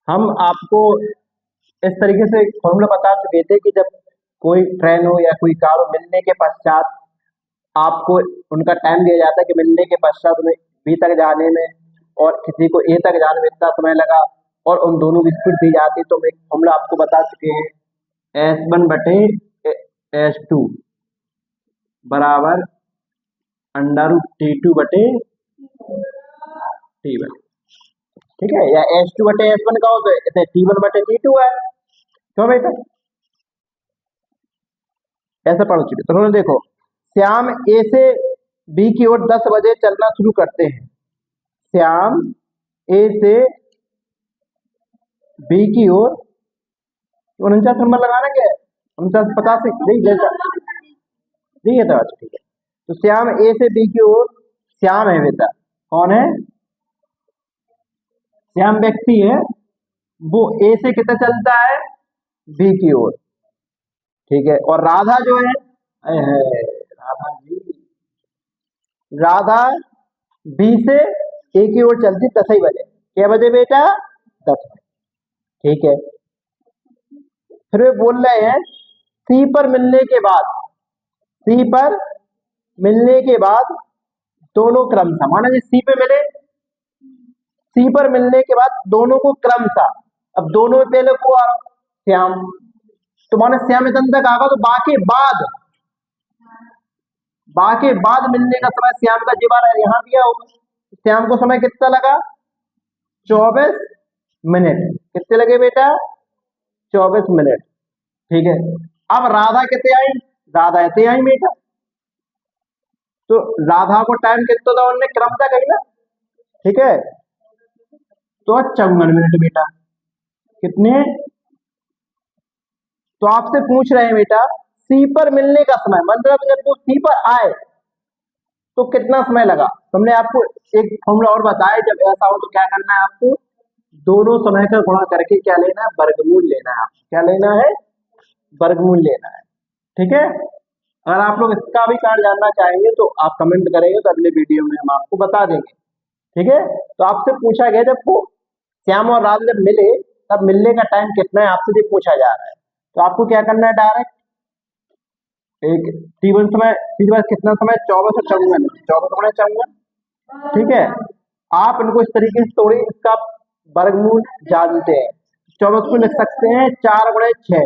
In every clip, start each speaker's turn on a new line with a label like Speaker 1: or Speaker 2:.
Speaker 1: हम आपको इस तरीके से फॉर्मूला बता चुके थे कि जब कोई ट्रेन हो या कोई कार हो, मिलने के पश्चात आपको उनका टाइम दिया जाता है कि मिलने के पश्चात उन्हें बी तक जाने में और किसी को ए तक जाने में इतना समय लगा और उन दोनों की स्पीड दी जाती है। तो हम एक फॉर्मूला आपको बता चुके हैं, S1 बटे S2 बराबर √T2 बटे T1। ठीक है, या S2 बटे S1 का हो तो इसे T1 बटे T2 है। क्यों बेटा, ऐसा पढ़ चुके। तो उन्होंने देखो, श्याम ए से बी की ओर 10 बजे चलना शुरू करते हैं। श्याम ए से बी की ओर 49 नंबर लगाना क्या है, 49 ठीक है। तो अच्छा ठीक है, तो श्याम ए से बी की ओर, श्याम है बेटा, कौन है, श्याम व्यक्ति है, वो ए से कितना चलता है, बी की ओर। ठीक है, और राधा जो है, राधा जी, राधा बी से ए की ओर चलती 10 बजे। क्या बजे बेटा, 10 बजे। ठीक है, फिर वे बोल रहे हैं सी पर मिलने के बाद, सी पर मिलने के बाद दोनों क्रमशः, माना जी सी पे मिले, सी पर मिलने के बाद दोनों को क्रमशः, अब दोनों में पहले को आ श्याम, तो माने श्याम इतन तक आगा, तो बाकी बाद मिलने का समय श्याम का जीवार यहाँ दिया होगा। श्याम को समय कितना लगा, 24 मिनट। कितने लगे बेटा, 24 मिनट। ठीक है, अब राधा कितने आई, राधा इतने आई बेटा, तो राधा को टाइम कितना था उन्होंने क्रमशः कही ना। ठीक है, तो 54 मिनट बेटा। कितने, तो आपसे पूछ रहे हैं बेटा सी पर मिलने का समय, मतलब जब वो सी पर आए तो कितना समय लगा। हमने आपको एक फॉर्मूला और बताया, जब ऐसा हो तो क्या करना है, आपको दोनों समय का गुणा करके क्या लेना है, वर्गमूल लेना है। क्या लेना है, वर्गमूल लेना है। ठीक है, अगर आप लोग इसका भी कार्य जानना चाहेंगे तो आप कमेंट करेंगे, तो अगले वीडियो में हम आपको बता देंगे। ठीक है, तो आपसे पूछा गया जब वो श्याम और राधा जब मिले तब मिलने का टाइम कितना है, आपसे भी पूछा जा रहा है। तो आपको क्या करना है, डायरेक्ट एक T1 समय, सीधे बात कितना समय, 24 और 54, 24 गुणे 54। ठीक है, आप इनको इस तरीके से तोड़िए, इसका वर्गमूल जानते हैं। 24 को लिख सकते हैं 4 गुणे 6,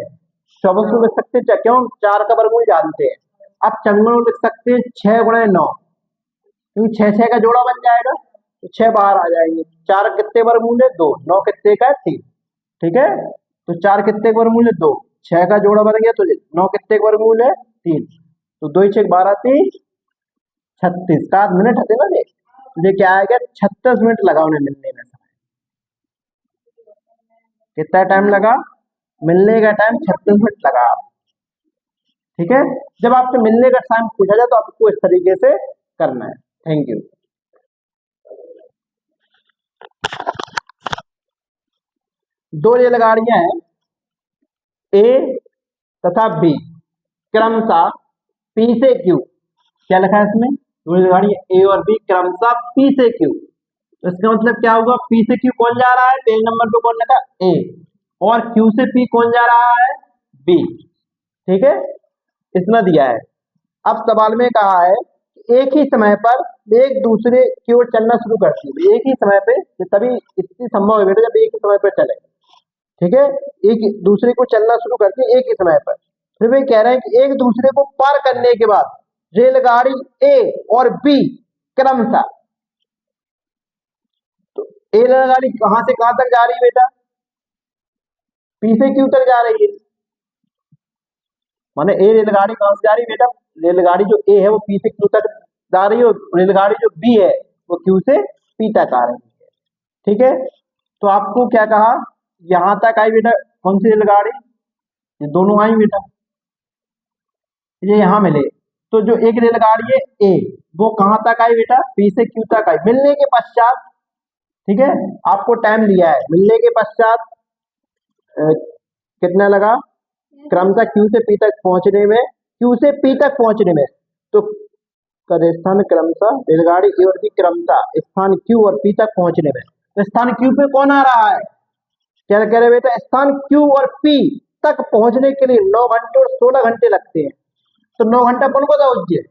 Speaker 1: 24 को लिख सकते हैं, क्यों, 4 का वर्गमूल जानते हैं। अब 54 को लिख सकते हैं 6 गुणे 9, क्योंकि 6 का जोड़ा बन जाएगा, तो 6 बाहर आ जाएंगे। 4 कितने वर्गमूल है, 2, 9 कितने का है, 3। ठीक है, तो 4 कितने का वर्गमूल है, 2, 6 का जोड़ा बन गया, तो 9 कितने का वर्गमूल है, 3, तो 2 6 12 3 36 का मिनट हते ना ये, ये क्या आएगा, 36 मिनट लगा उन्हें मिलने में। समय कितना टाइम लगा, मिलने का टाइम 36 मिनट लगा। ठीक है, जब आपसे मिलने का टाइम पूछा जाए तो आपको इस तरीके से करना है। Thank you. दो रेलगाड़ियां हैं ए तथा बी, क्रमशः पी से क्यू। क्या लिखा है इसमें, दो रेलगाड़ियां ए और बी क्रमशः पी से क्यू। तो इसका मतलब क्या होगा, पी से क्यू कौन जा रहा है, पेज नंबर पे कौन लिखा, ए, और क्यू से पी कौन जा रहा है, बी। ठीक है, इतना दिया है। अब सवाल में कहा है एक ही समय पर एक दूसरे की ओर चलना शुरू करती है, एक ही समय पे, तभी इतनी संभव है बेटा जब एक ही समय पर चले। ठीक है, एक दूसरे को चलना शुरू करती है एक ही समय पर। फिर वे कह रहे हैं कि एक दूसरे को पार करने के बाद रेलगाड़ी ए और बी क्रमशः, तो ए रेलगाड़ी कहां से कहां तक जा रही है बेटा, पी से क्यू तक जा रही है। माने ए रेलगाड़ी कहां से जा रही है बेटा, रेलगाड़ी जो ए है वो पी से क्यू तक जा रही है, और रेलगाड़ी जो बी है वो क्यू से पी तक आ रही है। ठीक है, तो आपको क्या कहा, यहां तक आई बेटा कौन सी रेलगाड़ी, ये दोनों आई बेटा, ये यहां मिले, तो जो एक रेलगाड़ी है ए वो कहां तक आई बेटा, पी से क्यू तक आई। मिलने के पश्चात, ठीक है, आपको टाइम दिया है, मिलने के पश्चात कितना लगा, क्रमशः क्यू से पी तक पहुंचने में, क्यू से पी तक पहुंचने में, तो स्थान क्रमशः रेलगाड़ी ए और बी क्रमशः स्थान क्यू और पी तक पहुंचने में, तो स्थान क्यू पे कौन आ रहा है, क्या कह रहे बेटा, स्थान Q और P तक पहुंचने के लिए 9 घंटे और 16 घंटे लगते हैं। तो 9 घंटा कौन को था उज्जैन,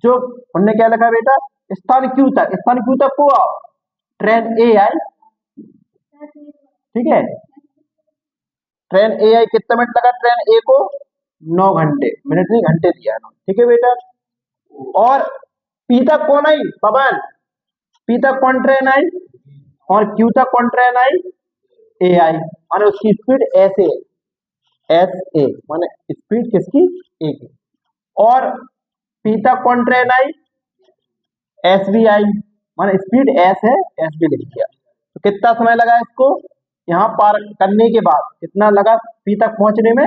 Speaker 1: जो हमने क्या लिखा बेटा, स्थान Q तक को आओ, ट्रेन ए आई, ठीक है, ट्रेन ए आई कितना मिनट लगा ट्रेन ए को, 9 घंटे, मिनट नहीं घंटे दिया, ठीक है बेटा। और पी तक कौन आई पवन, पी तक कौन ट्रेन आई और क्यू तक कौन ट्रेन आई, ए आई, माने उसकी स्पीड एस ए माने स्पीड किसकी, ए की। और पी तक कौन ट्रेन आई, एस बी आई, माने स्पीड एस है, एस बी लिख दिया। तो कितना समय लगा इसको यहाँ पार करने के बाद, कितना लगा पी तक पहुंचने में,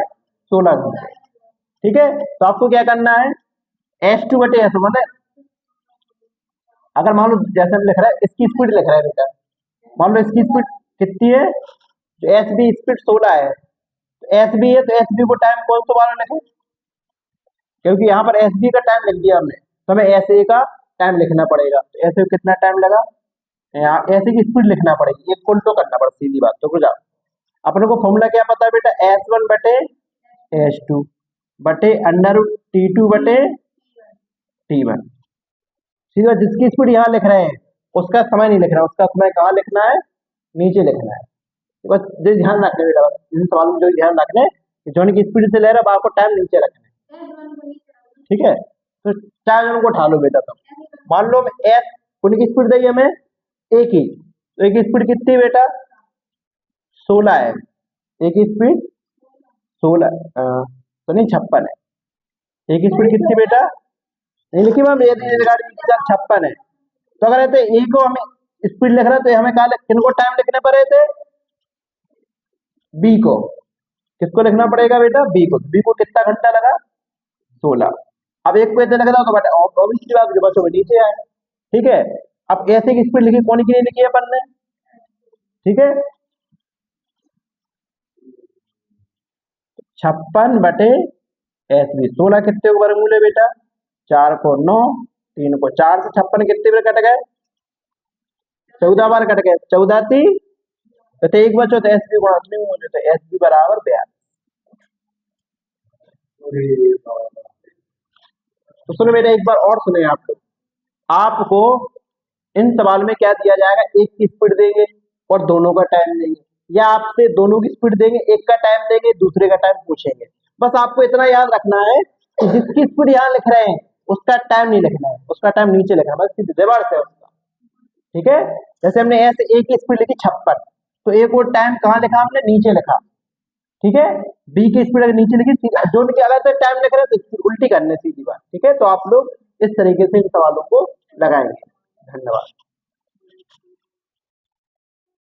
Speaker 1: 16 घंटे, ठीक है। तो आपको क्या करना है, एस टू बटे एस, माने अगर मान लो जैसे हम लिख रहे हैं इसकी स्पीड लिख रहे हैं बेटा, मान लो इसकी स्पीड कितनी है, जो एस बी स्पीड 16 है, तो एस बी है, तो एस बी को टाइम कौन सा वाला लिखे, क्योंकि यहाँ पर एस बी का टाइम लिख दिया हमने, तो हमें एस ए का टाइम लिखना पड़ेगा। तो ऐसे कितना टाइम लगा, यहाँ ऐसे की स्पीड लिखना पड़ेगी, एक उल्टो करना पड़ेगा, सीधी बात। तो जाओ, अपने को फॉर्मूला क्या पता है बेटा, एस वन बटे एस टू बटे अंडर टी टू बटे टी वन। सीधी बात, जिसकी स्पीड यहाँ लिख रहे हैं उसका समय नहीं लिख रहा, उसका समय कहाँ लिखना है, नीचे लिखना है। तो बस ये ध्यान रखना बेटा, इन सवालों में जो ध्यान रखना है कि जोन की स्पीड से ले रहा है आपको टाइम नीचे रखना है, ठीक है। तो चार जनों को उठा लो बेटा, तुम मान लो एस उनकी स्पीड दी हमें एक ही, तो एक की स्पीड कितनी बेटा, 16 है, एक की स्पीड 16 तो नहीं 56 है, एक की स्पीड कितनी बेटा, नहीं लिखी मैम, यदि गाड़ी 56 है, तो अगर रहते ए को हमें स्पीड लिख रहा तो हमें कहा किनको टाइम लिखने पड़े थे, बी को, किसको लिखना पड़ेगा बेटा, बी को। बी को कितना घंटा लगा, 16। अब एक को इतना लग रहा तो बेटा ऑब्वियसली बात जो बच्चों में नीचे आए, ठीक है। अब ऐसे की स्पीड लिखी, कौन की नहीं लिखी है अपन ने, ठीक है, 56 बटे एस बी, 16 कितने को वर्गमूल है बेटा, 4 को 9, 3 को 4 से 56 कितने बार कट गए, 14 बार कट गए, 14 थी तो एक बचो, तो एस बी गुणा नहीं हो, तो एस बी बराबर 42। तो सुनो बेटा एक बार और सुने आप लोग, आपको इन सवाल में क्या दिया जाएगा, एक की स्पीड देंगे और दोनों का टाइम देंगे, या आपसे दोनों की स्पीड देंगे, एक का टाइम देंगे, दूसरे का टाइम पूछेंगे। बस आपको इतना याद रखना है कि जिसकी स्पीड यहाँ लिख रहे हैं उसका टाइम नहीं लिखना है, उसका टाइम नीचे लिखना है, बस रिवर्स है उसका, ठीक है। जैसे हमने ऐसे ए की स्पीड लिखी 56, तो एक और टाइम कहाँ लिखा हमने, नीचे लिखा, ठीक है। बी की स्पीड अगर नीचे लिखी, जो अगर टाइम लिख रहे हैं तो उल्टी करने, सीधी बात, ठीक है। तो आप लोग इस तरीके से इन सवालों को लगाएंगे। धन्यवाद।